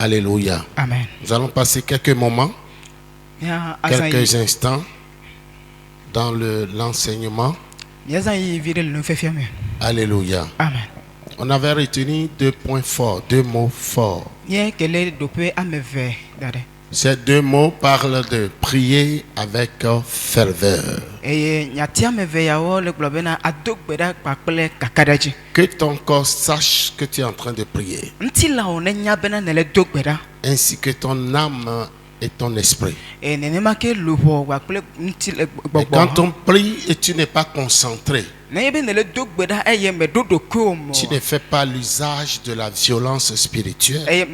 Alléluia. Amen. Nous allons passer quelques moments, Ya quelques instants dans l'enseignement. Alléluia. Amen. On avait retenu 2 points forts, 2 mots forts. Ces 2 mots parlent de prier avec ferveur. Que ton corps sache que tu es en train de prier, ainsi que ton âme et ton esprit. Et quand on prie et tu n'es pas concentré, tu ne fais pas l'usage de la violence spirituelle,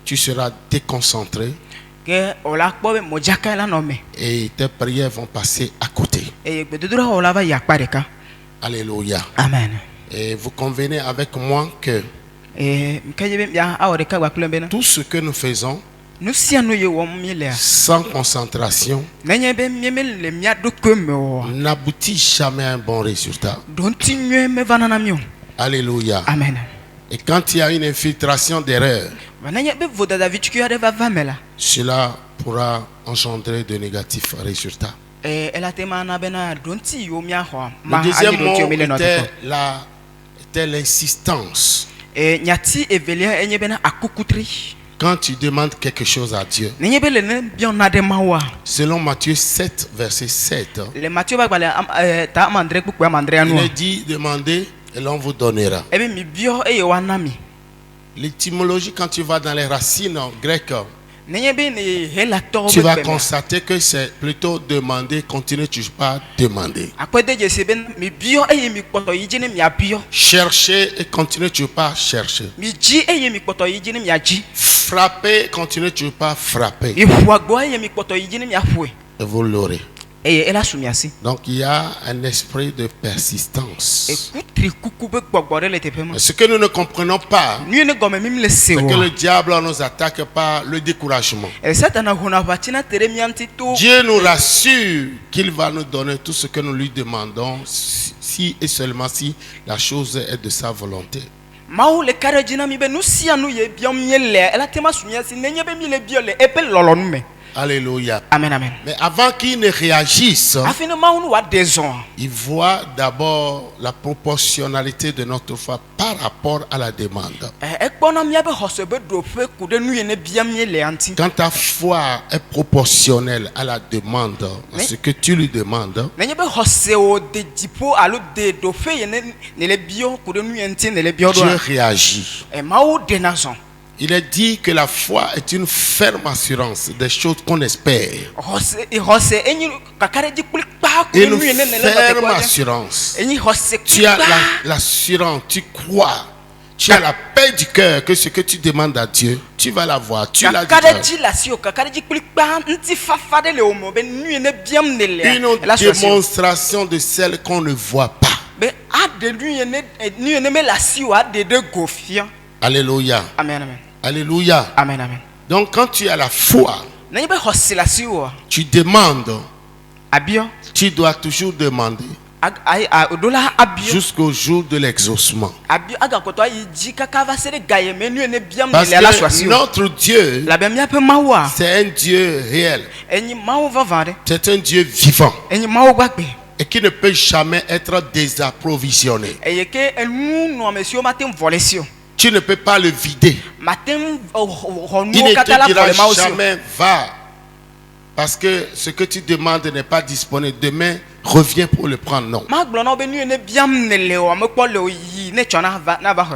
tu seras déconcentré et tes prières vont passer à côté. Alléluia. Amen. Et vous convenez avec moi que tout ce que nous faisons sans concentration n'aboutit jamais à un bon résultat. Alléluia. Amen. Et quand il y a une infiltration d'erreurs, cela pourra engendrer de négatifs résultats. Le deuxième mot était l'insistance. Quand tu demandes quelque chose à Dieu, selon Matthieu 7, verset 7, il est dit demandez et l'on vous donnera. L'étymologie, quand tu vas dans les racines grecques, tu vas constater que c'est plutôt demander, continue toujours pas demander. Chercher et continue toujours pas chercher. Frapper, continue toujours pas frapper. Et vous l'aurez. Donc il y a un esprit de persistance. Ce que nous ne comprenons pas, c'est que le diable nous attaque par le découragement. Dieu nous rassure qu'il va nous donner tout ce que nous lui demandons, si et seulement si la chose est de sa volonté. Alléluia. Amen, amen. Mais avant qu'il ne réagisse, il voit d'abord la proportionnalité de notre foi par rapport à la demande. Quand ta foi est proportionnelle à la demande, à ce que tu lui demandes, Dieu réagit. Il est dit que la foi est une ferme assurance des choses qu'on espère. Une ferme assurance. Tu as l'assurance, tu crois. Tu as la paix du cœur que ce que tu demandes à Dieu, tu vas l'avoir. Tu l'as déjà. Une démonstration de celle qu'on ne voit pas. Alléluia. Amen, amen. Alléluia. Amen, amen. Donc quand tu as la foi, tu demandes. Tu dois toujours demander jusqu'au jour de l'exaucement. Parce que notre Dieu, c'est un Dieu réel. C'est un Dieu vivant et qui ne peut jamais être désapprovisionné. Tu ne peux pas le vider. Il ne te dira jamais va. Parce que ce que tu demandes n'est pas disponible. Demain, reviens pour le prendre. Non.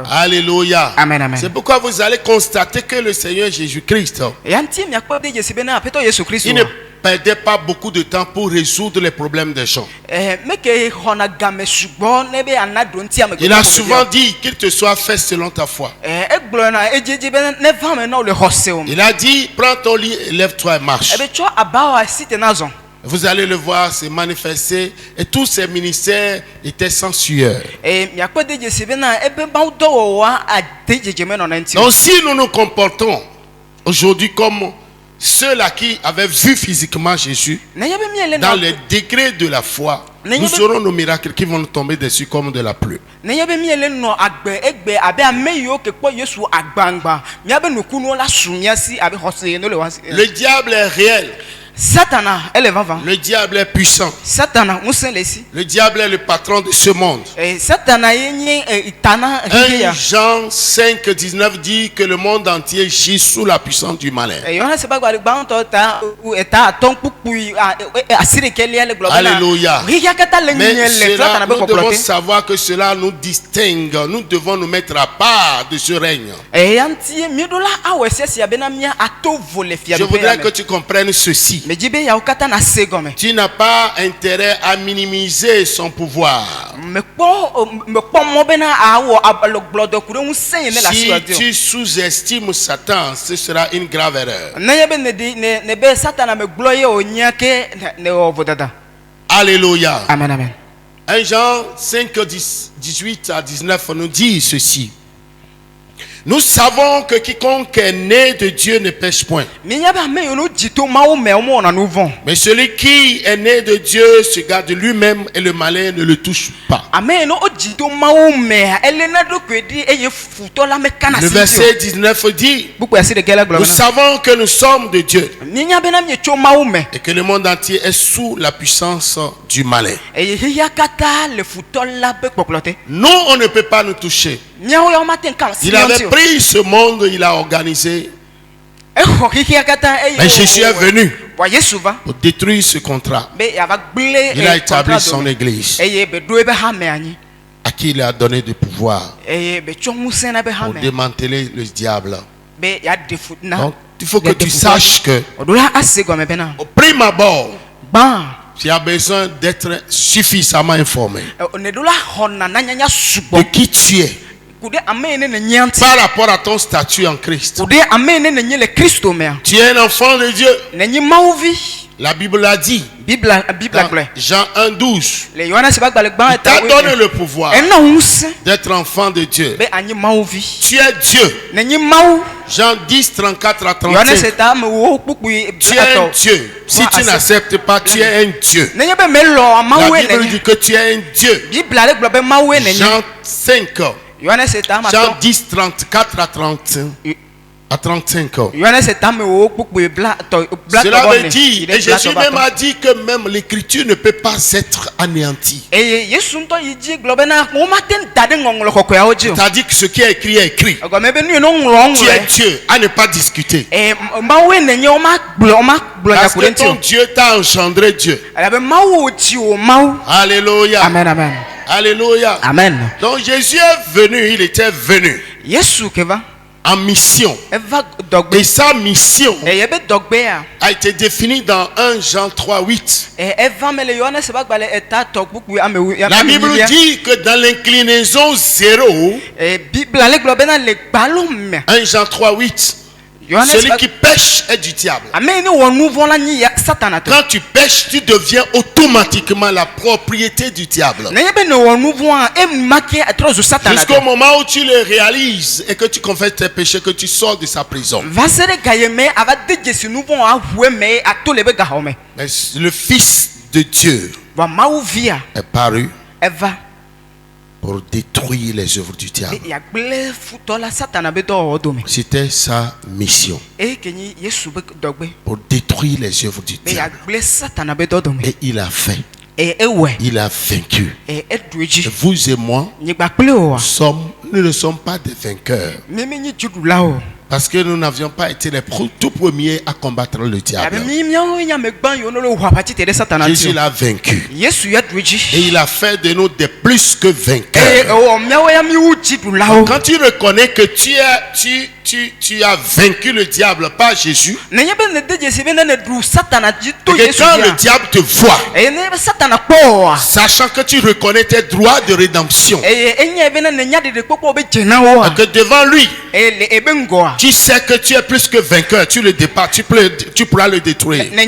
Alléluia. Amen, amen. C'est pourquoi vous allez constater que le Seigneur Jésus-Christ, il ne perdait pas beaucoup de temps pour résoudre les problèmes des gens. Il a souvent dit qu'il te soit fait selon ta foi. Il a dit prends ton lit, lève-toi et marche. Vous allez le voir se manifester et tous ces ministères étaient sans sueur. Donc si nous nous comportons aujourd'hui comme Ceux-là qui avaient vu physiquement Jésus, dans les degrés de la foi, nous aurons nos miracles qui vont nous tomber dessus comme de la pluie. Le diable est réel. Le diable est puissant. Le diable est le patron de ce monde. 1 Jean 5, 19 dit que le monde entier gît sous la puissance du malin. Alléluia. Mais cela, nous devons savoir que cela nous distingue. Nous devons nous mettre à part de ce règne. Je voudrais que tu comprennes ceci. Tu n'as pas intérêt à minimiser son pouvoir. Si tu sous-estimes Satan, ce sera une grave erreur. Alléluia. Amen, amen. 1 Jean 5, 18 à 19 nous dit ceci. Nous savons que quiconque est né de Dieu ne pêche point. Mais celui qui est né de Dieu se garde lui-même et le malin ne le touche pas. Le verset 19 dit, nous savons que nous sommes de Dieu et que le monde entier est sous la puissance du malin. Nous, on ne peut pas nous toucher. Il avait pris ce monde, il a organisé. Mais Jésus est venu pour détruire ce contrat. Il a établi son église, à qui il a donné du pouvoir pour démanteler le diable. Donc, il faut que tu saches que au prime abord, tu as besoin d'être suffisamment informé de qui tu es par rapport à ton statut en Christ. Tu es un enfant de Dieu. La Bible l'a dit. Jean 1,12. Il t'a donné le pouvoir d'être enfant de Dieu. Tu es Dieu. Jean 10, 34 à 35. Tu es un Dieu. Si tu n'acceptes pas, tu es un Dieu. La Bible dit que tu es un Dieu. Jean 5. Jean 10, 34 à 35. Cela veut dire, et Jésus même a dit que même l'écriture ne peut pas être anéantie. C'est-à-dire que ce qui est écrit est écrit. Tu es Dieu, à ne pas discuter. Parce que ton Dieu t'a engendré Dieu. Alléluia. Amen, amen. Alléluia. Amen. Donc Jésus est venu, il était venu en mission. Et sa mission a été définie dans 1 Jean 3, 8. La Bible dit que dans l'inclinaison 0, 1 Jean 3, 8, celui qui pêche est du diable. Quand tu pêches, tu deviens automatiquement la propriété du diable. Jusqu'au moment où tu le réalises et que tu confesses tes péchés, que tu sors de sa prison. Mais le Fils de Dieu est paru pour détruire les œuvres du diable. C'était sa mission. Pour détruire les œuvres du diable. Et il a fait. Il a vaincu. Et vous et moi, nous ne sommes pas des vainqueurs. Parce que nous n'avions pas été les tout premiers à combattre le diable. Jésus l'a vaincu. Et il a fait de nous des plus que vainqueurs. Quand tu reconnais que tu as vaincu le diable par Jésus, et que quand le diable te voit, sachant que tu reconnais tes droits de rédemption, et que devant lui, tu sais que tu es plus que vainqueur, tu le dépasses, tu pourras le détruire. Il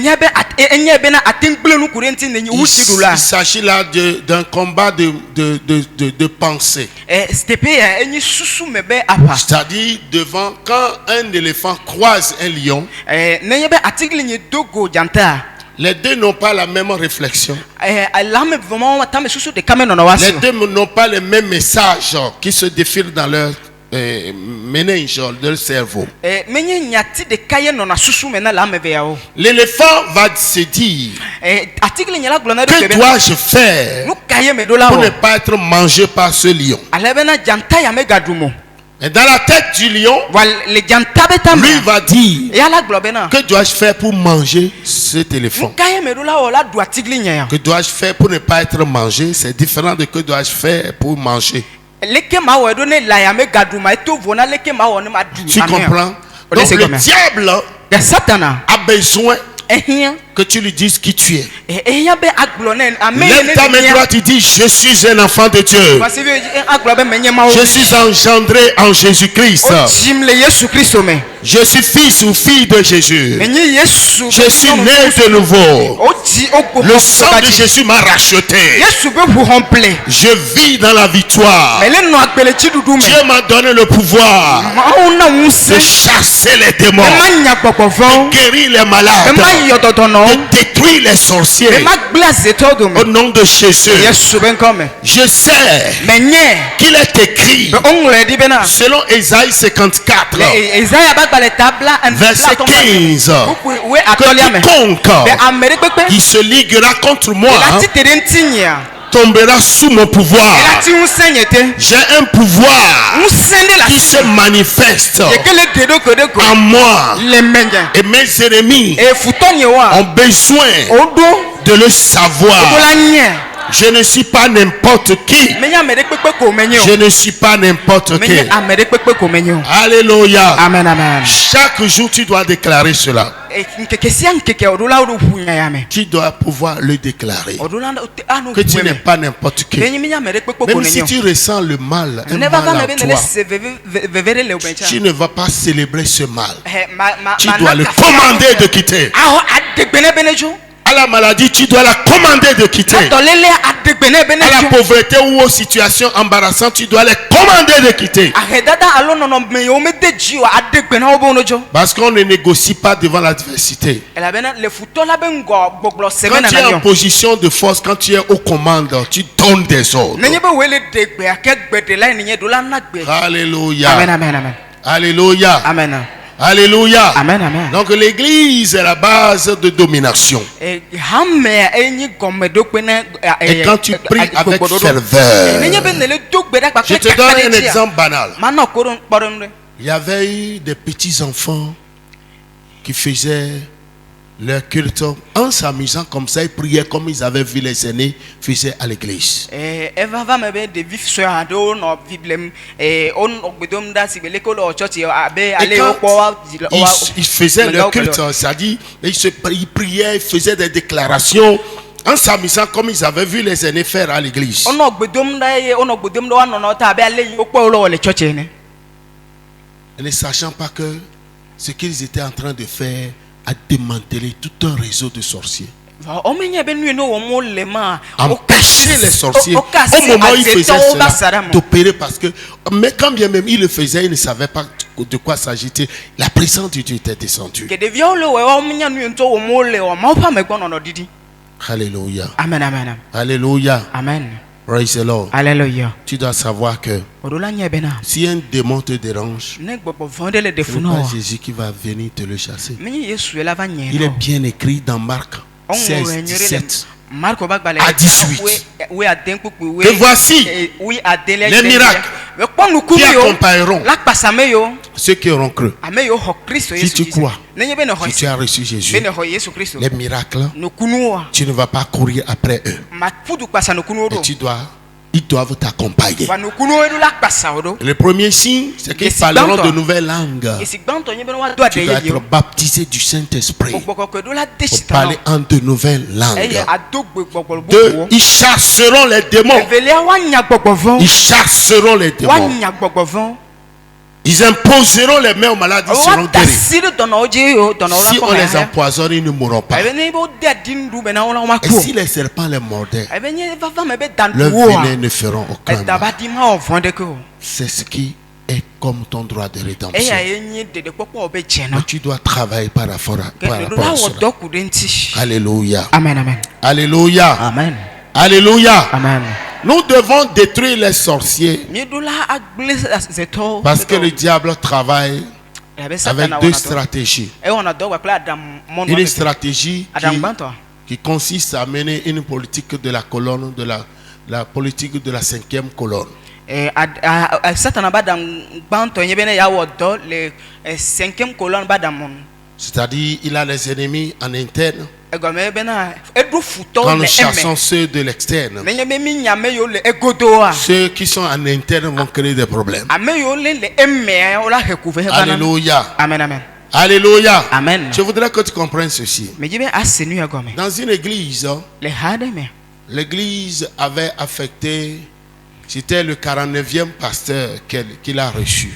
s'agit là d'un combat de pensée. C'est-à-dire devant quand un éléphant croise un lion, les deux n'ont pas la même réflexion. Les deux n'ont pas le même message qui se défile dans leur méninge, leur cerveau. L'éléphant va se dire: que dois-je faire pour ne pas être mangé par ce lion? Et dans la tête du lion, lui va dire: que dois-je faire pour manger cet éléphant? Que dois-je faire pour ne pas être mangé? C'est différent de que dois-je faire pour manger. Tu comprends? Donc le diable a besoin que tu lui dises qui tu es. Lève ta main droite, tu dis: je suis un enfant de Dieu. Je suis engendré en Jésus-Christ. Je suis fils ou fille de Jésus. Je suis né de nouveau. Le sang de Jésus m'a racheté. Je vis dans la victoire. Dieu m'a donné le pouvoir de chasser les démons, de guérir les malades, de détruire les sorciers. Au nom de Jésus, je sais qu'il est écrit selon Ésaïe 54 verset 15 que quiconque qui se liguera contre moi tombera sous mon pouvoir. J'ai un pouvoir qui se manifeste en moi, et mes ennemis ont besoin de le savoir. Je ne suis pas n'importe qui. Je ne suis pas n'importe qui. Alléluia. Amen, amen. Chaque jour tu dois déclarer cela. Tu dois pouvoir le déclarer. Que tu n'es pas n'importe qui. Même si tu ressens le mal, un mal en toi, tu ne vas pas célébrer ce mal. Tu dois le commander de quitter. À la maladie, tu dois la commander de quitter. À la pauvreté ou aux situations embarrassantes, tu dois les commander de quitter. Parce qu'on ne négocie pas devant l'adversité. Quand tu es en position de force, quand tu es aux commandes, tu donnes des ordres. Alléluia. Amen, amen, amen. Alléluia. Amen. Alléluia. Amen, amen. Donc l'église est la base de domination. Et quand tu pries avec ferveur, je te donne un exemple banal. Il y avait eu des petits enfants qui faisaient leur culte en s'amusant comme ça. Ils priaient comme ils avaient vu les aînés faisaient à l'église. Ils faisaient leur culte, c'est-à-dire ils priaient, ils faisaient des déclarations en s'amusant comme ils avaient vu les aînés faire à l'église. Et ne sachant pas que ce qu'ils étaient en train de faire a démantelé tout un réseau de sorciers. Empêcher les sorciers au moment où ils faisaient cela d'opérer, parce que mais quand bien même ils le faisaient, ils ne savaient pas de quoi s'agissait. La présence de Dieu était descendue. Alléluia. Amen, amen. Alléluia. Amen. Praise the Lord. Alléluia. Tu dois savoir que si un démon te dérange, ce n'est pas Jésus qui va venir te le chasser. Il est bien écrit dans Marc 16, 17 à 18 que voici les miracles qui accompagneront ceux qui auront cru. Si tu crois, si tu as reçu Jésus, les miracles, tu ne vas pas courir après eux, mais ils doivent t'accompagner. Le premier signe, c'est qu'ils parleront de nouvelles langues. Tu dois être baptisé du Saint-Esprit pour parler en de nouvelles langues. Deux, ils chasseront les démons. Ils chasseront les démons. Ils imposeront les mains aux malades, ils seront guéris. Si on les empoisonne, ils ne mourront pas. Et si les serpents les mordaient, leur venin ne feront aucun mal. C'est ce qui est comme ton droit de rédemption. Mais tu dois travailler par rapport à cela. Alléluia. Amen, amen. Alléluia. Amen. Alléluia. Amen. Nous devons détruire les sorciers parce que le diable travaille avec deux stratégies. Une stratégie qui consiste à mener une politique de la colonne, la politique de la 5e colonne. C'est-à-dire il a les ennemis en interne. Quand nous chassons ceux de l'externe, ceux qui sont en interne vont créer des problèmes. Alléluia. Amen, amen. Alléluia. Amen. Je voudrais que tu comprennes ceci. Dans une église, l'église avait affecté, c'était le 49e pasteur qu'elle a reçu.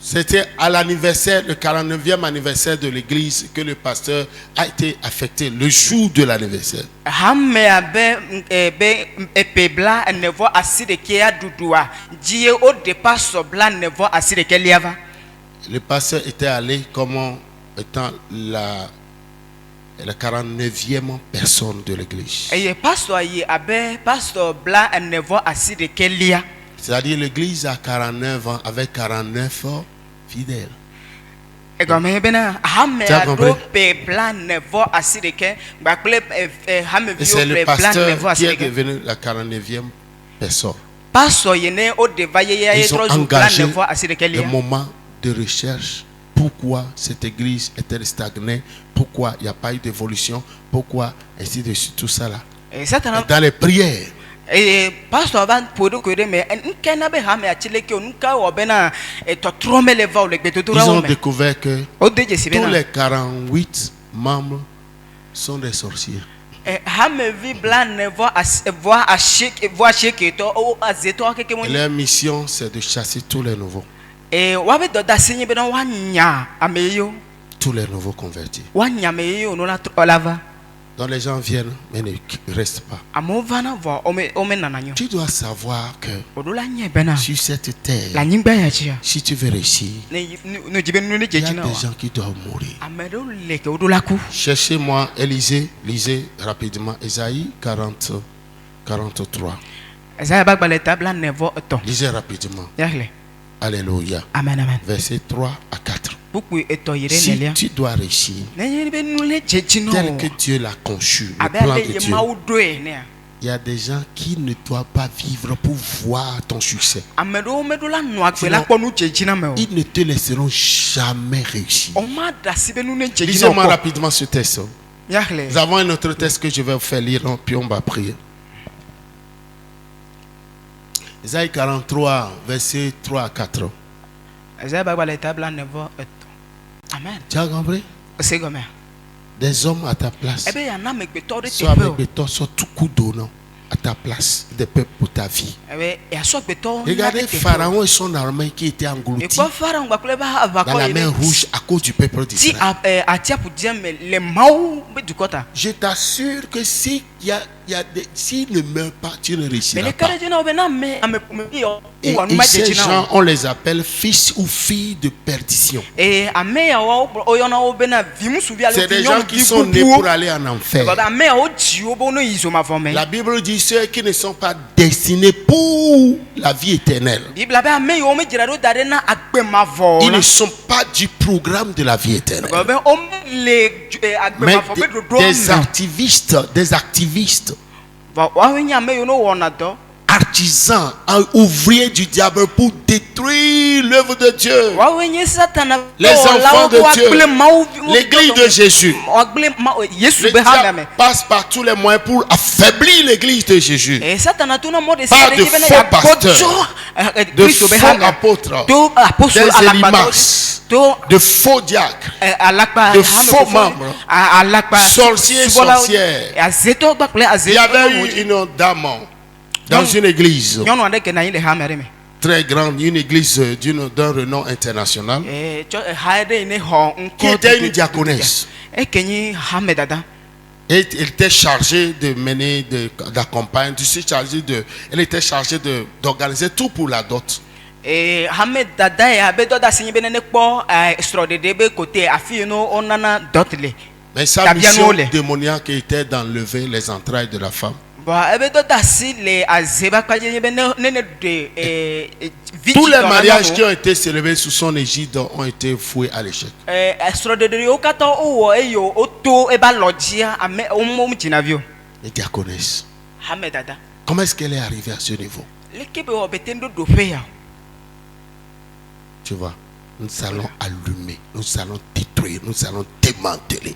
C'était à l'anniversaire, le 49e anniversaire de l'église que le pasteur a été affecté, le jour de l'anniversaire. Le pasteur était allé comme étant la 49e personne de l'église. C'est-à-dire l'église a 49 ans avec 49 fidèles. Tu as compris? Et c'est le pasteur qui est devenu la 49e personne. Ils ont engagé le moment de recherche. Pourquoi cette église est-elle stagnée? Pourquoi il n'y a pas eu d'évolution? Pourquoi ainsi de suite, tout ça là. Et dans les prières, ils ont découvert que tous les 48 membres sont des sorciers. Et leur mission, c'est de chasser tous les nouveaux. Tous les nouveaux convertis. Donc les gens viennent mais ne restent pas. Tu dois savoir que sur cette terre, si tu veux réussir, il y a des gens qui doivent mourir. Cherchez-moi, lisez rapidement Ésaïe 43. Lisez rapidement. Alléluia. Amen, amen. Versets 3 à 4. Si tu dois réussir tel que Dieu l'a conçu, le plan de Dieu, il y a des gens qui ne doivent pas vivre pour voir ton succès. Sinon, ils ne te laisseront jamais réussir. Lisez-moi rapidement ce texte. Nous avons un autre texte que je vais vous faire lire, puis on va prier. Isaïe 43, versets 3 à 4. Amen. Tu as compris? Des hommes à ta place. Soit avec béton, soit tout coup d'eau à ta place, des peuples pour ta vie. Regardez Pharaon et son armée qui étaient engloutis dans la mer Rouge à cause du peuple d'Israël. Je t'assure que s'il ne meurt pas, tu ne réussiras pas. Et ces gens, on les appelle fils ou filles de perdition. C'est des gens qui sont nés pour aller en enfer. La Bible dit ceux qui ne sont pas destinés pour la vie éternelle. Ils ne sont pas du programme de la vie éternelle. Mais des activistes, artisans, ouvriers du diable pour détruire l'œuvre de Dieu, les enfants de Dieu, l'église de Jésus. Le diable passe par tous les moyens pour affaiblir l'église de Jésus par de faux pasteurs, de faux apôtres, des élimas, de faux diacres, de faux membres, sorciers, sorcières. Il y avait eu une dame dans une église très grande, une église d'un renom international, qui était une diaconesse. Et elle était chargée de mener, d'accompagner. Elle était chargée d'organiser tout pour la dot. Et Hamed Dada et Abedoda signé benenekpo extraordinaire côté afino onana dotle. Mais sa mission démoniaque était d'enlever les entrailles de la femme. Tous les mariages qui ont été célébrés sous son égide ont été voués à l'échec. Les diaconesses. Comment est-ce qu'elle est arrivée à ce niveau? Tu vois, nous allons allumer, nous allons détruire, nous allons démanteler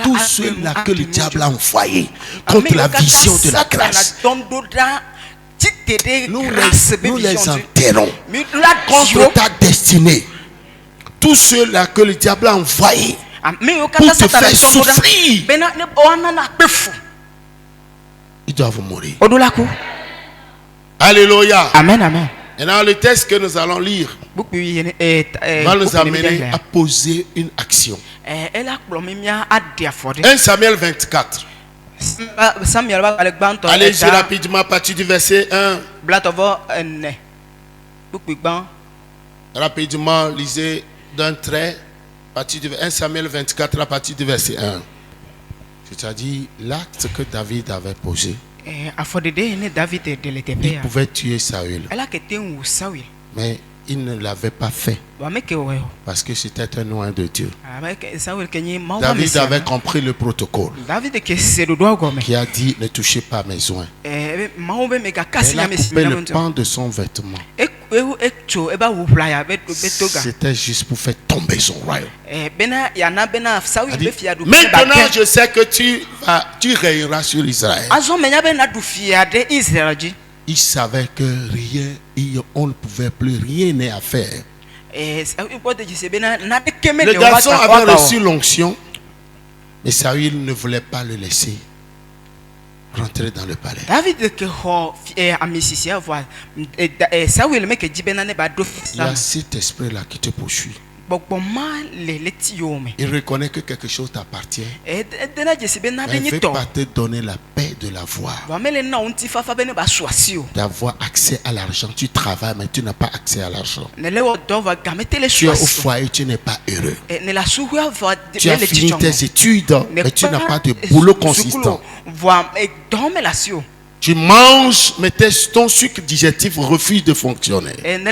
tout cela que le diable a envoyé contre la vision de la grâce. Nous les enterrons contre ta destinée. Tout cela que le diable a envoyé pour te faire souffrir, ils doivent mourir. Alléluia. Amen, amen. Et dans le texte que nous allons lire, va nous amener à poser une action. 1 Samuel 24. Allez-y rapidement à partir du verset 1. Rapidement, lisez d'un trait à partir du 1 Samuel 24 à partir du verset 1. C'est-à-dire l'acte que David avait posé. Il pouvait tuer Saül. Mais il ne l'avait pas fait. Parce que c'était un oint de Dieu. David avait compris le protocole. Qui a dit ne touchez pas mes oins. Elle a coupé le pan de son vêtement. C'était juste pour faire tomber son royaume. Maintenant je sais que tu règneras sur Israël. Il savait que on ne pouvait plus rien à faire. Le garçon avait reçu l'onction, mais Saül ne voulait pas le laisser rentrer dans le palais. Il y a cet esprit-là qui te poursuit. Il reconnaît que quelque chose t'appartient. Il ne veut pas te donner la paix de la voir. D'avoir accès à l'argent. Tu travailles mais tu n'as pas accès à l'argent. Tu es au foyer, tu n'es pas heureux. Tu as fini tes études mais tu n'as pas de boulot consistant. Tu manges, mais ton sucre digestif refuse de fonctionner. Il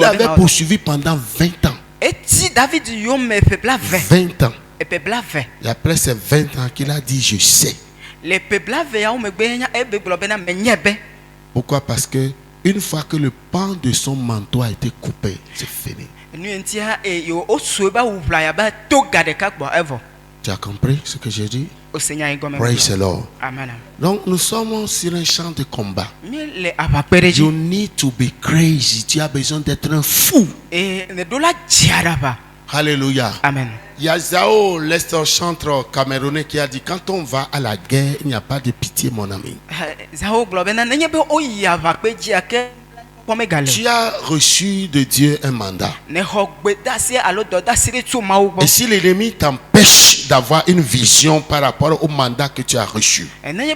avait poursuivi pendant 20 ans. 20 ans. Et après ces 20 ans qu'il a dit je sais. Pourquoi? Parce que une fois que le pan de son manteau a été coupé, c'est fini. Tu as compris ce que j'ai dit? Praise the Lord. Donc nous sommes sur un champ de combat. You need to be crazy. Tu as besoin d'être un fou. Alléluia. Amen. Il y a Zao, chanteur camerounais, qui a dit quand on va à la guerre, il n'y a pas de pitié, mon ami. Tu as reçu de Dieu un mandat. Et si l'ennemi t'empêche d'avoir une vision par rapport au mandat que tu as reçu, tu ne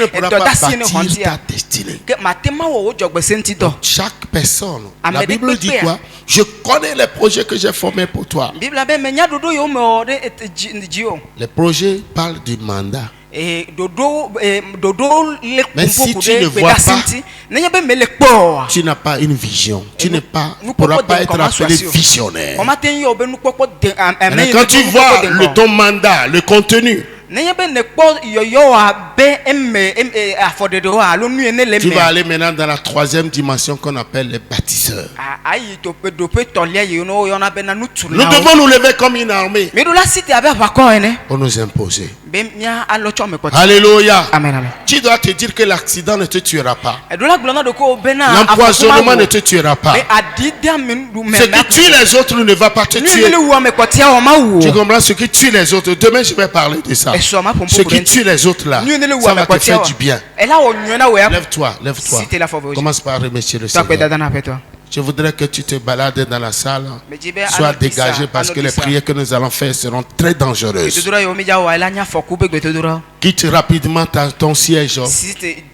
pourras pas bâtir ta destinée. Donc, chaque personne, la Bible dit quoi? Je connais les projets que j'ai formés pour toi. Les projets parlent du mandat. Mais si tu ne vois pas, tu n'as pas une vision. Tu ne pourras pas être appelé visionnaire. Mais quand tu vois ton mandat, le contenu, tu vas aller maintenant dans la troisième dimension qu'on appelle les bâtisseurs. Nous devons nous lever comme une armée pour nous imposer. Alléluia. Tu dois te dire que l'accident ne te tuera pas. L'empoisonnement ne te tuera pas. Ce qui tue les autres ne va pas te tuer. Tu comprends? Ce qui tue les autres. Demain je vais parler de ça. Ce qui tue les autres là, ça va te faire du bien. Lève-toi, lève-toi. Commence par remercier le Seigneur. Je voudrais que tu te balades dans la salle. Sois dégagé parce que les prières que nous allons faire seront très dangereuses. Quitte rapidement ton siège et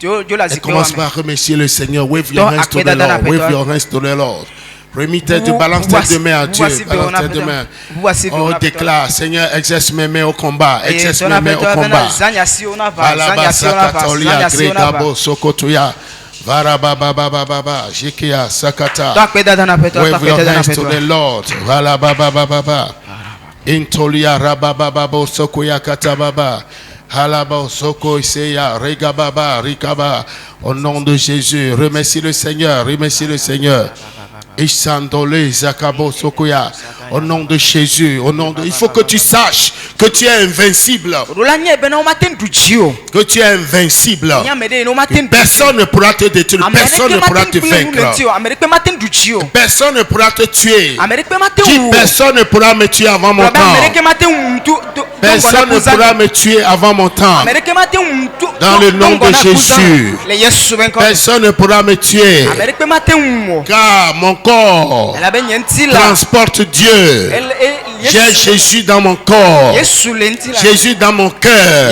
commence par remercier le Seigneur. Wave your hands to the Lord. Wave your hands to the Lord. Tu balances tes deux mains à Dieu. Balance tes deux mains. On déclare, Seigneur, exerce mes mains au combat. Exerce mes mains au combat. Varabababababa, Jikia, Sakata. Wave your hands to the Lord. Valababababa. Intolia Rabababo Sokoya Katababa. Halaba Soko Iseya Regababa Rikaba. Au nom de Jésus, remercie le Seigneur, remercie le Seigneur. Isandole Zakabo Sokoya. Au nom de Jésus, au nom de... Il faut que tu saches que tu es invincible. Que tu es invincible. Personne ne pourra te détruire. Personne ne pourra te vaincre. Personne ne pourra te tuer. Personne ne pourra me tuer avant mon temps. Personne ne pourra me tuer avant mon temps. Dans le nom de Jésus. Personne ne pourra me tuer. Car mon corps transporte Dieu. J'ai Jésus dans mon corps. Jésus dans mon cœur.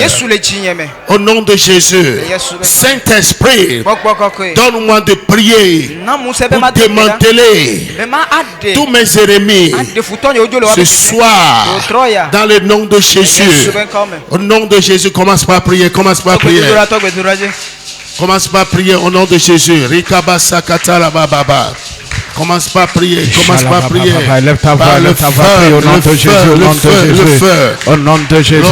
Au nom de Jésus. Saint-Esprit, donne-moi de prier pour démanteler tous mes ennemis ce soir. Dans le nom de Jésus. Au nom de Jésus, commence par prier. Commence par prier. Commence par prier au nom de Jésus. Rikaba Sakatala Baba. Commence pas à prier, commence pas à prier. Lève ta voix, lève ta voix, prie au nom de Jésus, au nom de Jésus. Au nom de Jésus,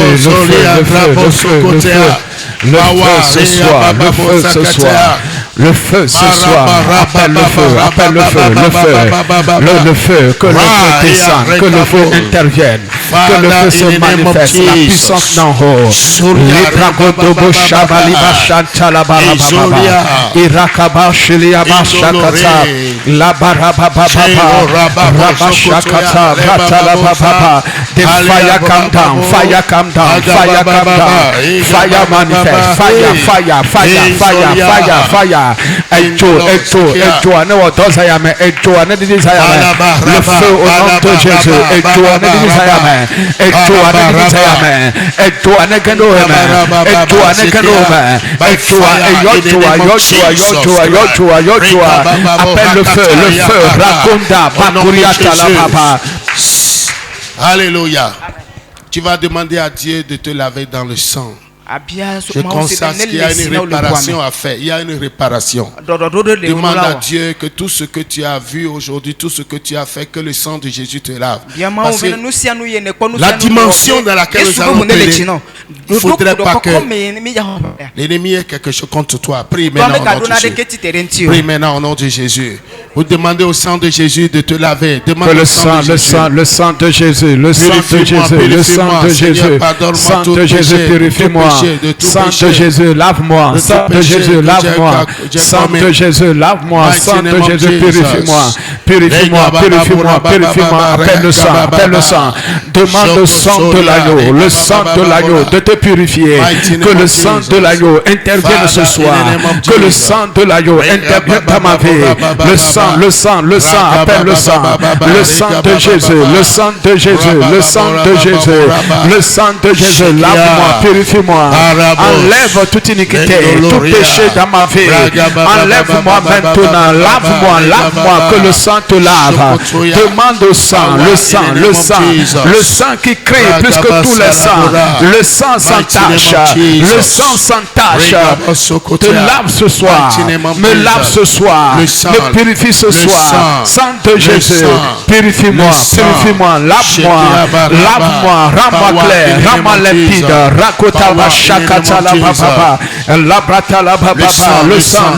le feu ce soir, le feu ce soir. Le feu ce soir, appelle le feu, appelle le feu, le feu, que le feu descende, que le feu intervienne, que le feu se manifeste, la puissance d'en haut. Libragodobo Shabaliba Shantalabarababa, Irakaba Shiliaba Shakata, Labarababa, Rabashakata, Ratalababa, the fire come down, fire come down, fire come down, fire manifest, fire. Echo, le feu au nom de Jésus, appelle le feu, Rakunda, Bakuriata la Baba. Alléluia. Tu vas demander à Dieu de te laver dans le sang. Je constate qu'il y a une réparation à faire. Il y a une réparation. Demande à Dieu que tout ce que tu as vu aujourd'hui, tout ce que tu as fait, que le sang de Jésus te lave. Parce que la dimension dans laquelle nous allons prier, il ne faudrait pas que l'ennemi ait quelque chose contre toi. Prie maintenant au nom de Jésus. Prie maintenant au nom de Jésus. Vous demandez au sang de Jésus de te laver. Demande le sang de Jésus, le sang de Jésus, le sang de Jésus, sang de Jésus, purifie-moi. Sang de Jésus, lave-moi. Sang de Jésus, lave-moi. Sang de Jésus, lave-moi. Sang de Jésus, purifie-moi. Purifie-moi, purifie-moi, purifie-moi. Appelle le sang, appelle le sang. Demande le sang de l'agneau, le sang de l'agneau de te purifier. Que le sang de l'agneau intervienne ce soir. Que le sang de l'agneau intervienne dans ma vie. Le sang, appelle le sang. Le sang de Jésus, le sang de Jésus, le sang de Jésus, le sang de Jésus, lave-moi, purifie-moi. Enlève toute iniquité, tout péché dans ma vie. Enlève-moi maintenant, lave-moi, que le sang te lave. Demande au sang, le sang qui crie plus que tous les sangs. Le sang sans tache, le sang sans tache. Te lave ce soir, me lave ce soir, me purifie ce soir. Sang de Jésus, purifie-moi, lave-moi, rends-moi clair, rends-moi limpide. Rakota Shakata la baba, labrata la baba, le sang,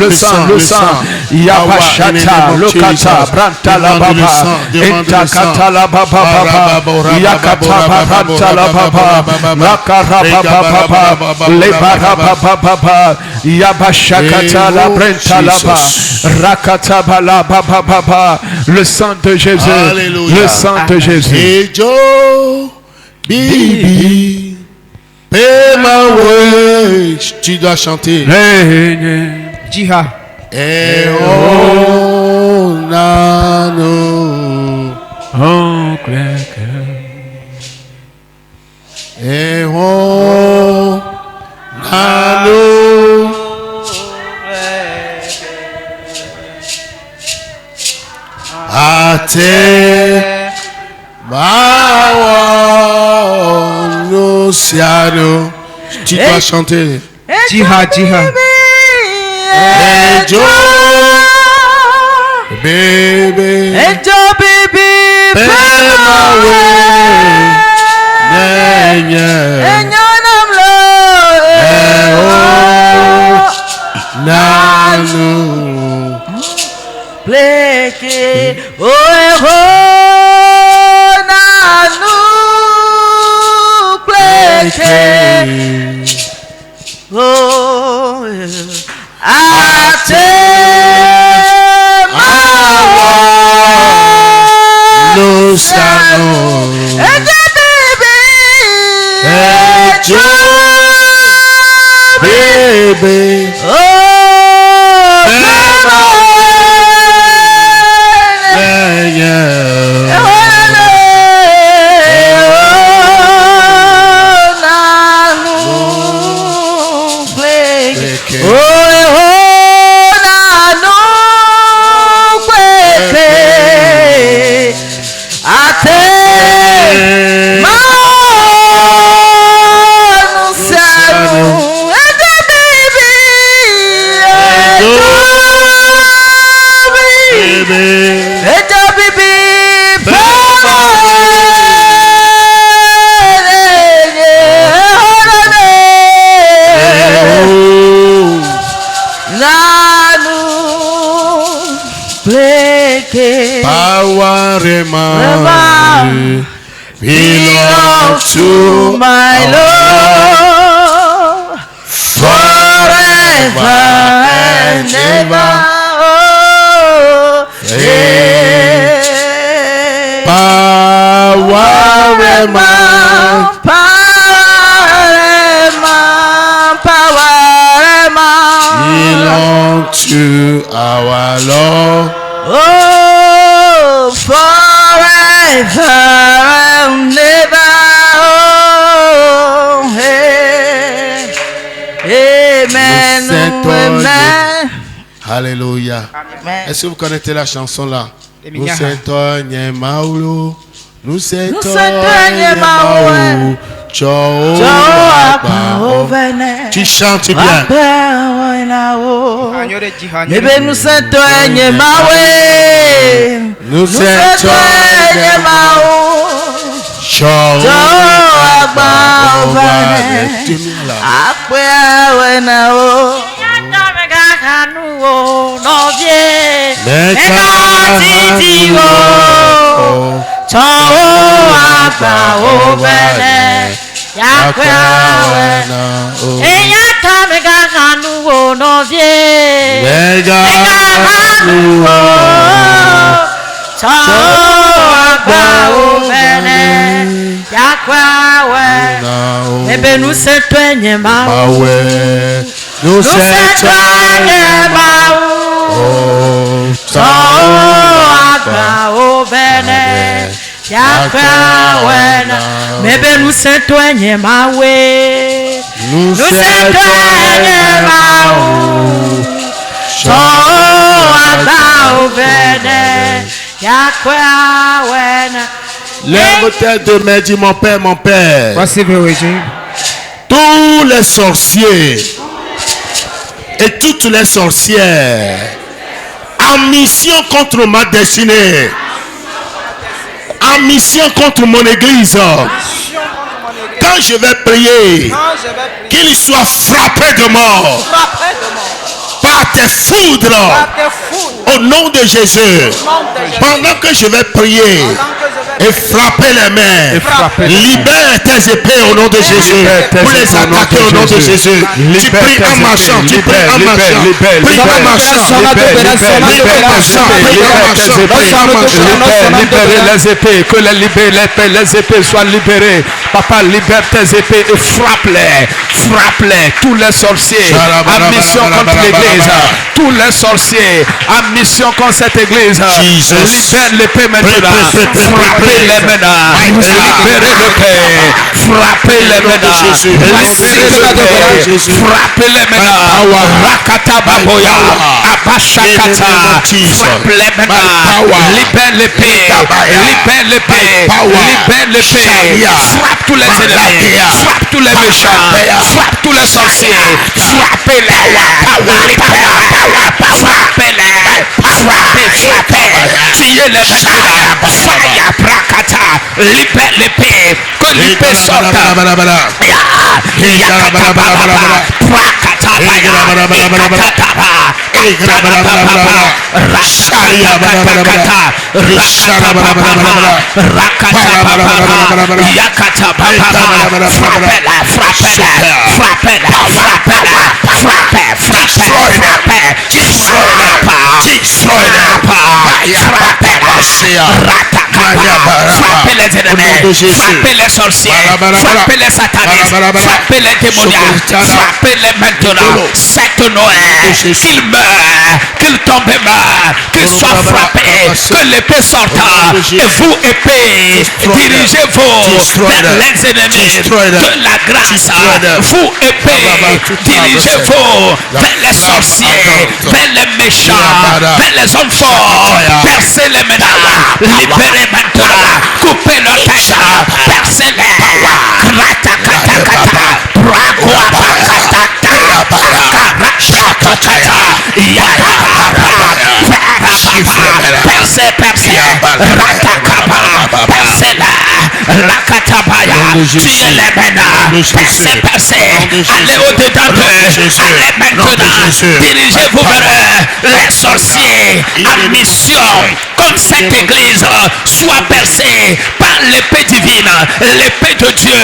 Yabashata, Lokata, Branta la baba, Intakata la baba, Yakata Branta la baba, Rakara baba, Lebara baba, Yabashakata la Brenta la baba, Rakata bala baba, le sang de Jésus, le sang de Jésus. Bibi. Pay my wage. Tu dois chanter. Jiha. Et oh. nano. Oh, cleke. Et oh, nano. Ate Mawa no siano. Tu dois chanter. Jiha, jiha. Ejo baby. Ejo baby. Pemawe. Nenye. Enyanamlo. Nanu. Pleke. Oh, nanu. Pleke. Oh, ate mawa no sano. Ejo baby. Ejo baby. Oh, belong to my Lord forever and ever. Belong to our Lord. Oh, forever and ever. Oh, hey. Amen. Amen. Alléluia. Est-ce que vous connaissez la chanson là? Nous sommes Maulu. Nous sommes Maulu. Tu chantes bien. Nous Lève-toi demain, dis mon père, mon père. Tous les sorciers et toutes les sorcières en mission contre ma destinée, en mission contre mon église, quand je vais prier, qu'ils soient frappés de mort par tes foudres au nom de Jésus. Pendant que je vais prier, Et frappez les mains. Libère tes épées au nom de Jésus. Pour les attaquer au nom de Jésus. Tu pries en marchant. Tu pries en marchant. Prie en marchant. Libérez les épées. Que les épées soient libérées. Papa, libère tes épées et frappe-les. Frappe-les. Tous les sorciers en mission contre l'église. Tous les sorciers en mission contre cette église. Libère l'épée maintenant. Frappez les maintenant. Libérez l'épée. Frappez les maintenant. Frappez les maintenant. Rakata baboya. Abashakata. Frappe les maintenant. Libère l'épée. Libère l'épée. Libère l'épée. Frappe tous les ennemis. Frappe tous les méchants. Frappe tous les sorciers. Frappez-les. Frappez-les. Frappez. Tuez les méchants. Fire prakata. Libère l'épée. Que l'épée sorte. Frappez les ennemis, frappez les sorciers, frappez les satanistes, frappez les démoniaques, frappez-les maintenant. Cette Noël, qu'il meure, qu'il tombe mort, qu'il soit frappé, que l'épée sorte. Et vous, épée, dirigez-vous vers les ennemis de la grâce. Vous, épée, dirigez-vous vers les sorciers, vers les méchants, vers les hommes forts. Percez-les maintenant, libérez maintenant, coupez leur tête, percez-les. Allez au-dedans d'eux, allez maintenant, dirigez-vous vers eux, les sorciers en mission contre cette église soit percée par l'épée divine, l'épée de Dieu,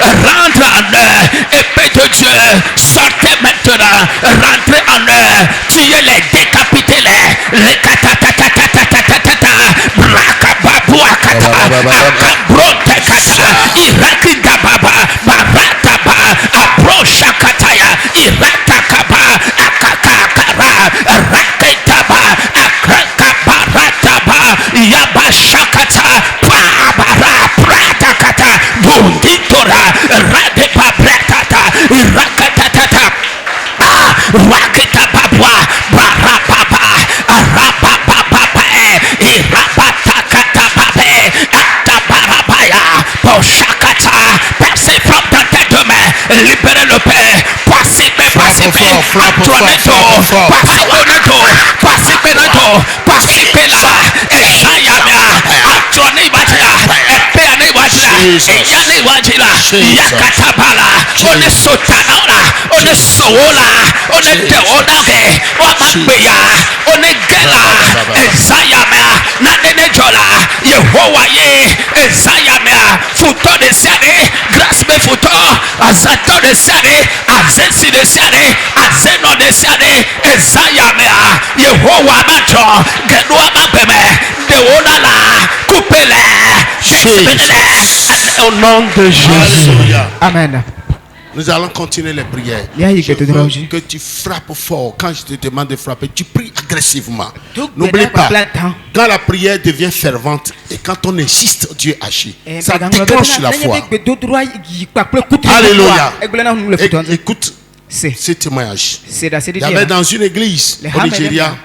rentre en eux, épée de Dieu, sortez maintenant, rentrez en eux, tuez-les, décapitez-les, les katatatatatatatata, brakababuakata, akabrotekata, irakidababa, barataba, abroshakataya, iratakaba, akakakara, raketaba, akakabarataba, yabashakata, pabara, pratakata, bunditora, radepabratata, irakatatata, Rakita-babwa, barapapa, arapapapa, irapatakatapape, atabarabaya, poshakata, percez frappe dans tes deux mains, libérez le Père, pacifiez, pacifiez là, et Sayamia, atronez Batia, épée Wajila, Yane Wajila, Yakatabala, on est Sotanora, on est Sola, on est Teonage, Wamabeya, on est Gela, Ezayamia, Nanejola, Yehowaye, Ezayamia, Futo de Siane, grâce me Futo, Azato de Siane, Azesi de Siane, Azeno de Siane, Ezayamia, Yehowa Macho, Genua Mabeme, Deonala, coupez-les, au nom de Jésus. Amen. Nous allons continuer les prières. Je veux que tu frappes fort. Quand je te demande de frapper, tu pries agressivement. N'oublie pas, quand la prière devient fervente et quand on insiste, Dieu agit. Ça déclenche la foi. Alléluia. Écoute ce témoignage. Il y avait dans une église au Nigeria,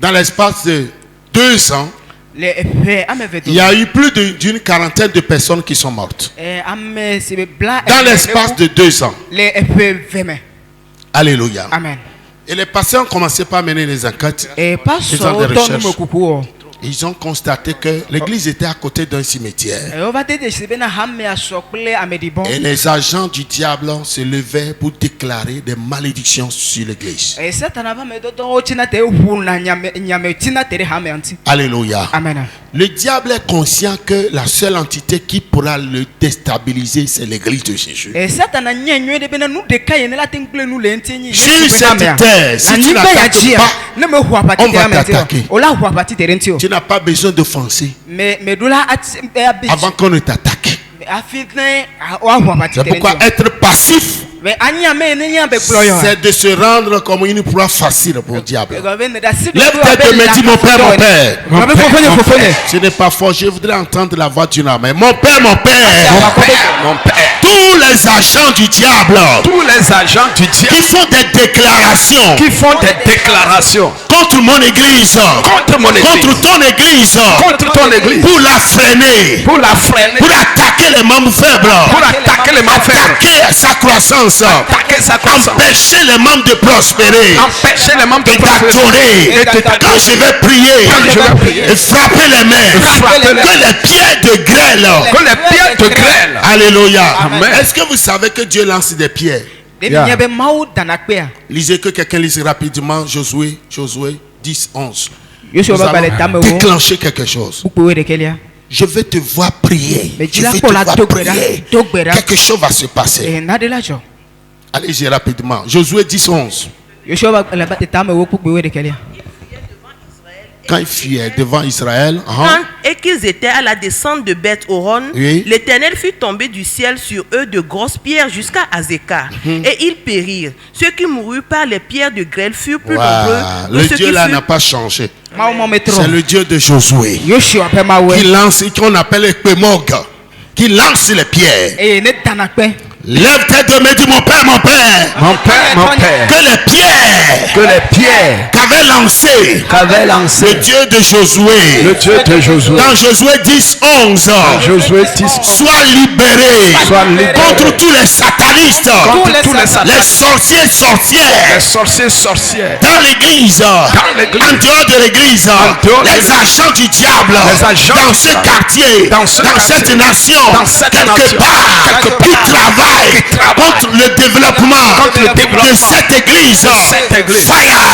dans l'espace de 2 ans, il y a eu plus d'une quarantaine de personnes qui sont mortes. Dans l'espace de 2 ans. Alléluia. Amen. Et les pasteurs ont commencé par mener les enquêtes. Ils ont des recherches. Ils ont constaté que l'église était à côté d'un cimetière. Et les agents du diable se levaient pour déclarer des malédictions sur l'église. Alléluia. Amen. Le diable est conscient que la seule entité qui pourra le déstabiliser, c'est l'église de Jésus. Si cette terre, si tu n'attaques pas, on va t'attaquer. Tu n'as pas besoin de foncer avant qu'on ne t'attaque. C'est pourquoi être passif, c'est de se rendre comme une proie facile pour le diable. Lève-toi et me dis mon père, mon père. Ce n'est pas fort, je voudrais entendre la voix d'une âme. Mon père, mon père. Mon père. Tous les agents du diable. Qui font des déclarations. Contre mon église. Contre ton église. Pour la freiner. Pour attaquer les membres faibles. Attaquer sa croissance. Empêcher les membres de prospérer. De t'adorer. Quand je vais prier, et frapper les mains, que les pierres de grêle. Alléluia. Est-ce que vous savez que Dieu lance des pierres? Lisez, que quelqu'un lise rapidement Josué 10, 11. Nous allons déclencher quelque chose. Je vais te voir prier. Quelque chose va se passer. Allez-y rapidement. Josué 10, 11. Quand ils fuyaient devant Israël, et qu'ils étaient à la descente de Beth-Horon, l'Éternel fit tomber du ciel sur eux de grosses pierres jusqu'à Azekah, et ils périrent. Ceux qui moururent par les pierres de grêle furent plus nombreux. Le Dieu là n'a pas changé. C'est le Dieu de Josué qui lance, qu'on appelle Ekpemog, qui lance les pierres. Lève tes deux mains, dis mon père, mon père. Mon père, mon père. Que les pierres qu'avait lancé le Dieu de Josué. Dans Josué 10, 11. Sois libéré. Contre tous les satanistes. Les sorciers, sorcières. Dans l'église. En dehors de l'église. Les agents du diable. Dans ce quartier. Dans cette nation. Quelque part. Qui travaillent contre le développement de cette église. Fire.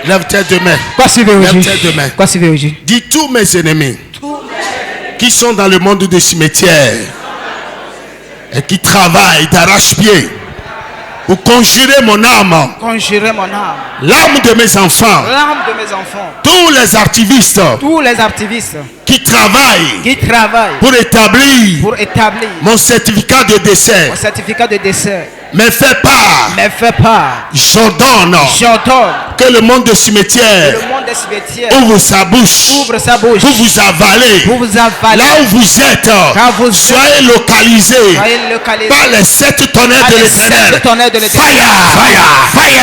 Lève-toi demain. Dis tous mes ennemis qui sont dans le monde des cimetières et qui travaillent d'arrache-pied pour conjurer mon âme, l'âme de mes enfants, tous les activistes qui travaillent pour établir mon certificat de décès. Mais fais pas. J'ordonne que le monde des cimetières ouvre sa bouche pour vous avaler. Là où vous êtes, soyez localisés par les 7 tonnerres de l'Éternel. Fire.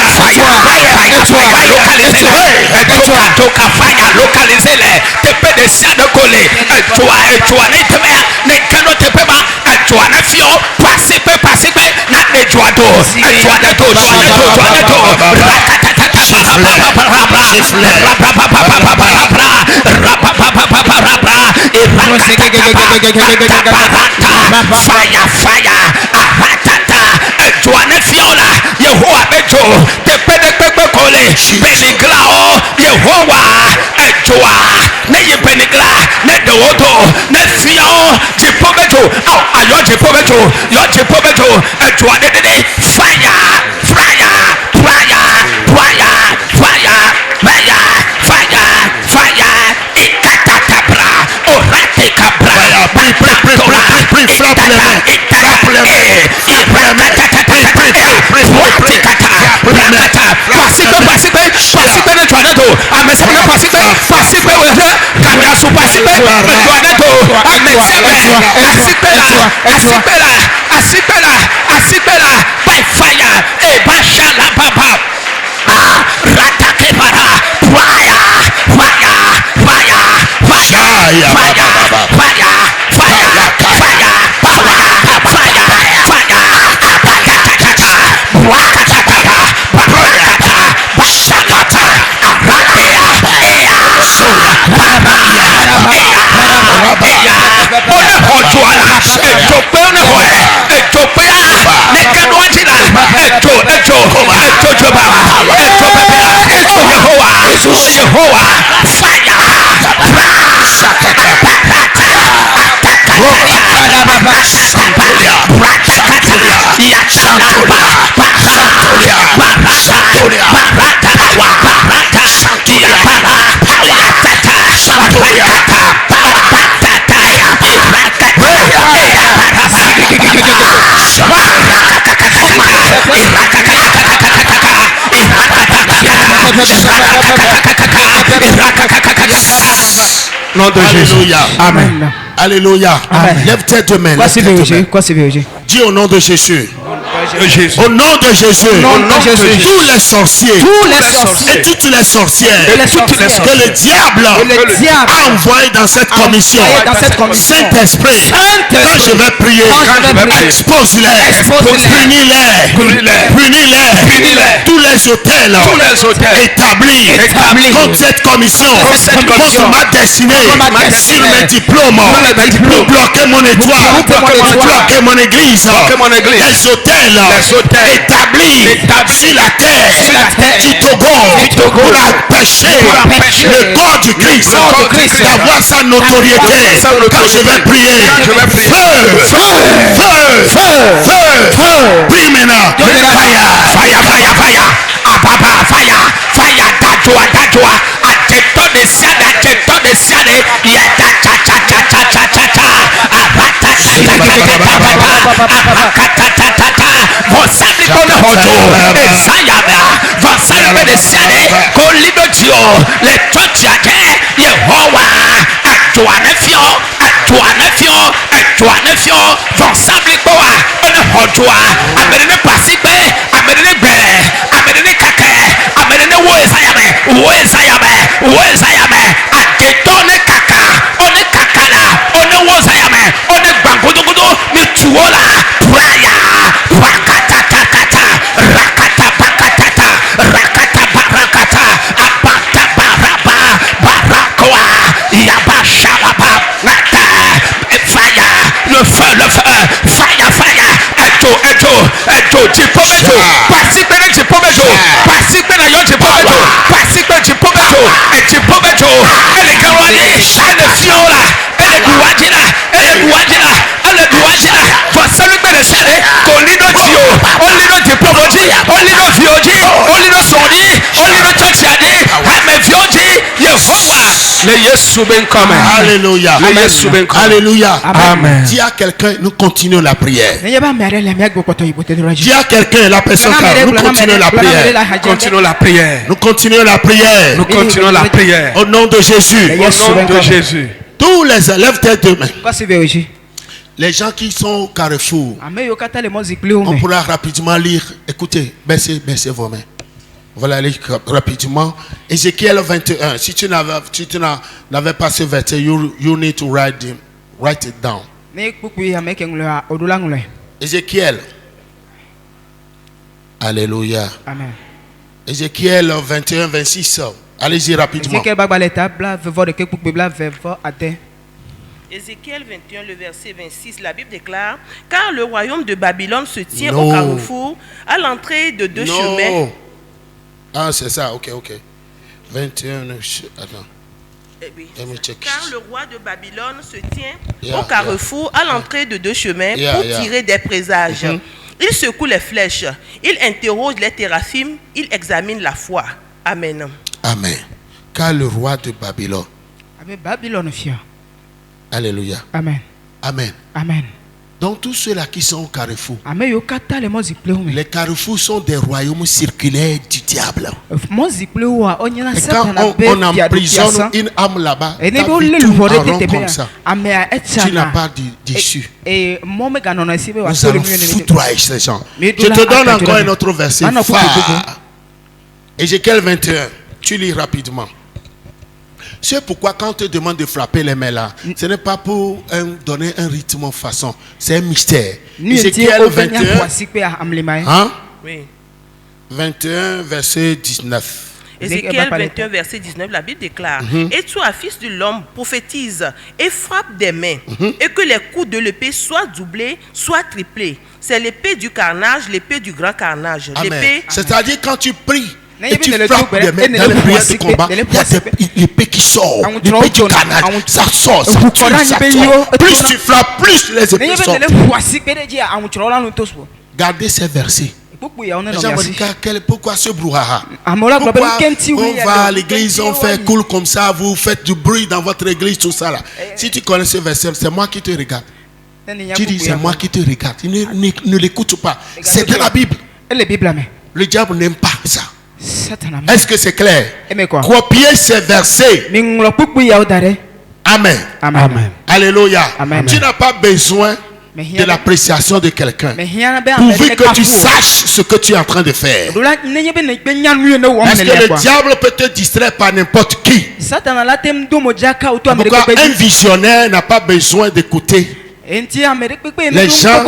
Nom de Jésus. Amen. Alléluia. Lève tes deux mains. Quoi c'est Dis au nom de Jésus. de Jésus. Au nom de Jésus. Au nom de Jésus. Tous les sorciers. Et toutes les sorcières. Que le diable a envoyé dans cette commission. Saint-Esprit. Quand je vais prier, expose-les. Punis-les. Tous les hôtels établis contre cette commission, contre ma destinée, sur mes diplômes, pour bloquer mon étoile, bloquer mon église, les hôtels établis sur la terre du Togo pour empêcher le corps du Christ d'avoir sa notoriété. Quand je vais prier, feu, prie maintenant, fire, ababa, fire, dajoa, ajeto de siade, yata cha, vosali kone hojo, esayaba, vosali de siade, kolido dio, le chochiade, Yehowa, atuanefio, vosali koa, one hojoa, amerene pasipe, amerene be, amerene kake, amerene woesayame, ajetone kaka, one kakala, one wosayame, one bangudugudu, mituola, praya, rakata, abata barakoa, yabashalaba, fire, le fire, eto, jipomejo, pasipe na jipomejo, pasipe na yo jipomejo, pasipe jipomejo, ejipomejo, elekarwani, elefiola, eleguwajina, vasalupe de sade, kolido dio, olido jipomoji, olido vioji, olido soni, olido chochiadi, ame vioji, Yehowa. Le Yesu ben come. Alléluia. Le Yesu ben come. Alléluia. Amen. Dis à quelqu'un, nous continuons la prière. Dis à quelqu'un, la personne nous continuons la prière. Continuons la prière. Nous continuons la prière. Nous continuons la prière. Au nom de Jésus. Au nom de Jésus. Tous les élèves tes deux mains. Les gens qui sont au carrefour, on pourra rapidement lire. Écoutez, baissez vos mains. Voilà, allez rapidement. Ézéchiel 21. Si tu n'avais pas ce verset, you need to write it down. Ézéchiel. Alléluia. Amen. Ézéchiel 21, 26. Allez-y rapidement. Ézéchiel 21, le verset 26, la Bible déclare: car le royaume de Babylone se tient au carrefour, à l'entrée de deux chemins. Ah, c'est ça, ok. 21, attends. Oui. Car le roi de Babylone se tient au carrefour, à l'entrée de deux chemins, pour tirer des présages. Il secoue les flèches, il interroge les téraphim, il examine la foi. Amen. Amen. Car le roi de Babylone. Alléluia. Amen. Donc tous ceux-là qui sont au carrefour, les carrefours sont des royaumes circulaires du diable. Et quand on emprisonne une âme là-bas, ta vie tourne en rond comme ça. Tu n'as pas d'issue. Nous allons foudroyer ces gens. Je te donne encore un autre verset. Ézéchiel 21, tu lis rapidement. C'est pourquoi quand on te demande de frapper les mains là, ce n'est pas pour donner un rythme en façon, c'est un mystère. Ézéchiel 21, hein? Oui. 21 verset 19. Ézéchiel 21 verset 19, la Bible déclare: et toi, fils de l'homme, prophétise et frappe des mains, et que les coups de l'épée soient doublés, soient triplés. C'est l'épée du carnage, l'épée du grand carnage. C'est-à-dire quand tu pries et tu frappes des mains dans les prières de combat, il y a l'épée qui sort, l'épée du carnage, ça sort, ça sort. Plus tu frappes, plus les épées sortent. Gardez ces versets. Pourquoi ce brouhaha? Pourquoi on va à l'église, on fait cool comme ça, vous faites du bruit dans votre église, tout ça là. Si tu connais ce verset, c'est moi qui te regarde. Tu dis c'est moi qui te regarde. Ne l'écoute pas. C'est dans la Bible. Le diable n'aime pas ça. Est-ce que c'est clair? Copiez ces versets. Amen. Amen. Alléluia. Tu n'as pas besoin de l'appréciation de quelqu'un, pourvu que tu saches ce que tu es en train de faire. Parce que le diable peut te distraire par n'importe qui. Pourquoi un visionnaire n'a pas besoin d'écouter les gens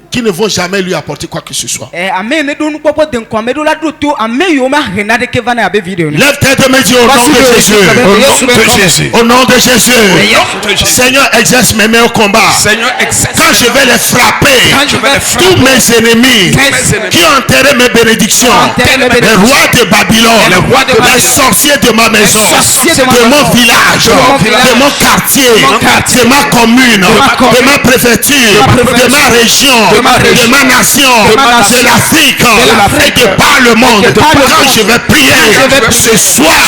qui ne vont jamais lui apporter quoi que ce soit. Lève tête et me dis au nom de Jésus. Au nom de Jésus. Seigneur, exerce mes mains au combat. Quand je vais les frapper, tous mes ennemis qui ont enterré mes bénédictions, les rois de Babylone, les sorciers de ma maison, de mon village, de mon quartier, de ma commune, de ma préfecture, de ma région, de ma nation, de l'Afrique et de par le monde. Quand je vais prier ce soir,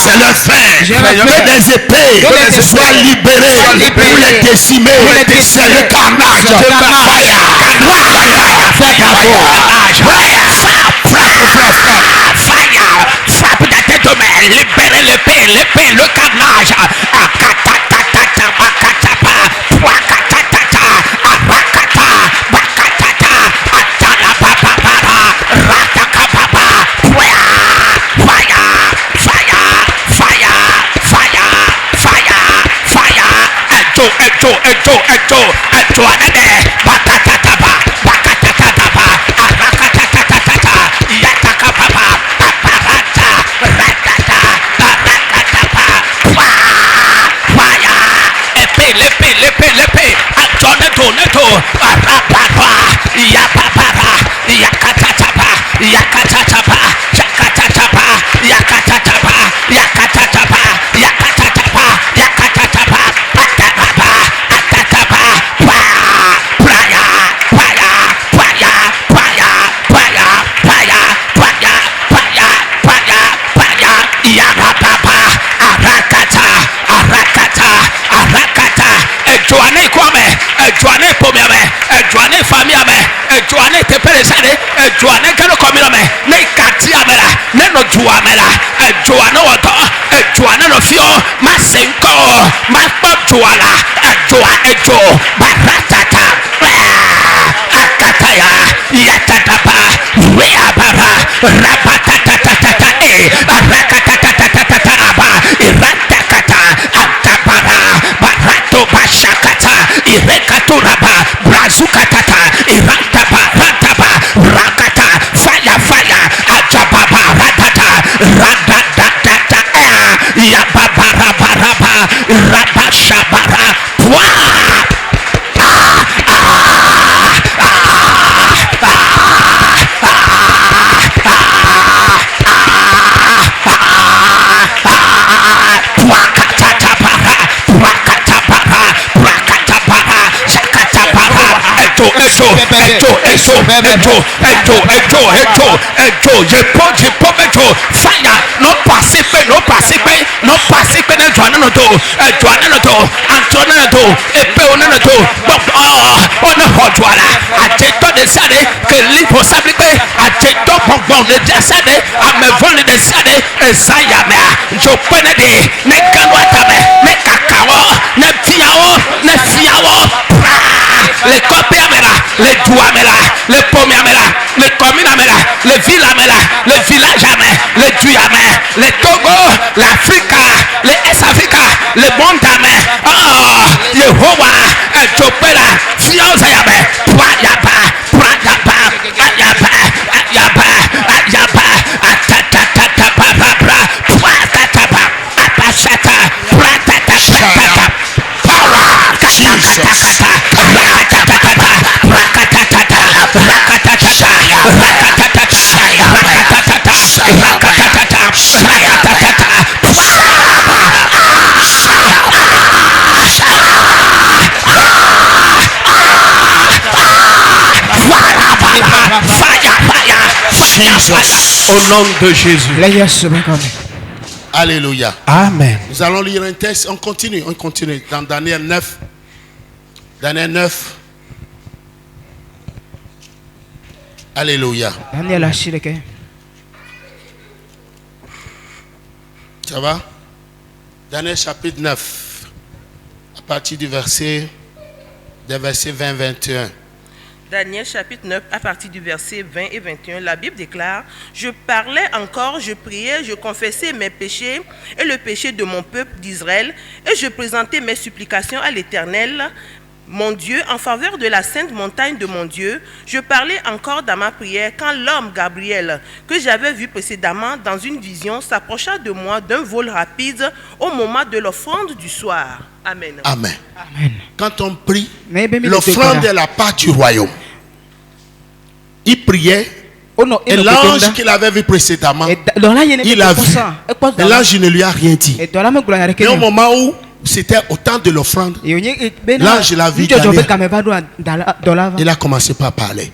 c'est le fait que des épées soient libérées pour les décimer. C'est le carnage. Frappe la tête de mer, libérez l'épée, le carnage. Les copiamela, les douamela, les pomiamela, les communamela, les villamela, les villageamela, les duyamela, les Togo, l'Afrique, les Est-Afrique, les Montamela, Yehowa, Ethiopia, Fiozayame, Pwayaba, Pwayaba, Ayaba, Ayaba, Ayaba, Atatatata, Parabra, Pwakataba, Apashata, Pratata, Power, Katakata. Jesus. Au nom de Jésus. Alléluia. Amen. Nous allons lire un texte. On continue dans Daniel 9. Daniel 9. Alléluia. Ça va? Daniel chapitre 9. À partir du verset 20-21. Daniel chapitre 9 à partir du verset 20 et 21, la Bible déclare: je parlais encore, je priais, je confessais mes péchés et le péché de mon peuple d'Israël, et je présentais mes supplications à l'Éternel, mon Dieu, en faveur de la sainte montagne de mon Dieu. Je parlais encore dans ma prière quand l'homme Gabriel, que j'avais vu précédemment dans une vision, s'approcha de moi d'un vol rapide au moment de l'offrande du soir. Amen. Amen. Amen. Quand on prie, l'offrande est la part du royaume. Il priait, et l'ange qu'il avait vu précédemment, il a vu. Et l'ange ne lui a rien dit. Mais au moment où c'était au temps de l'offrande, l'ange l'a vu. Il a commencé par parler.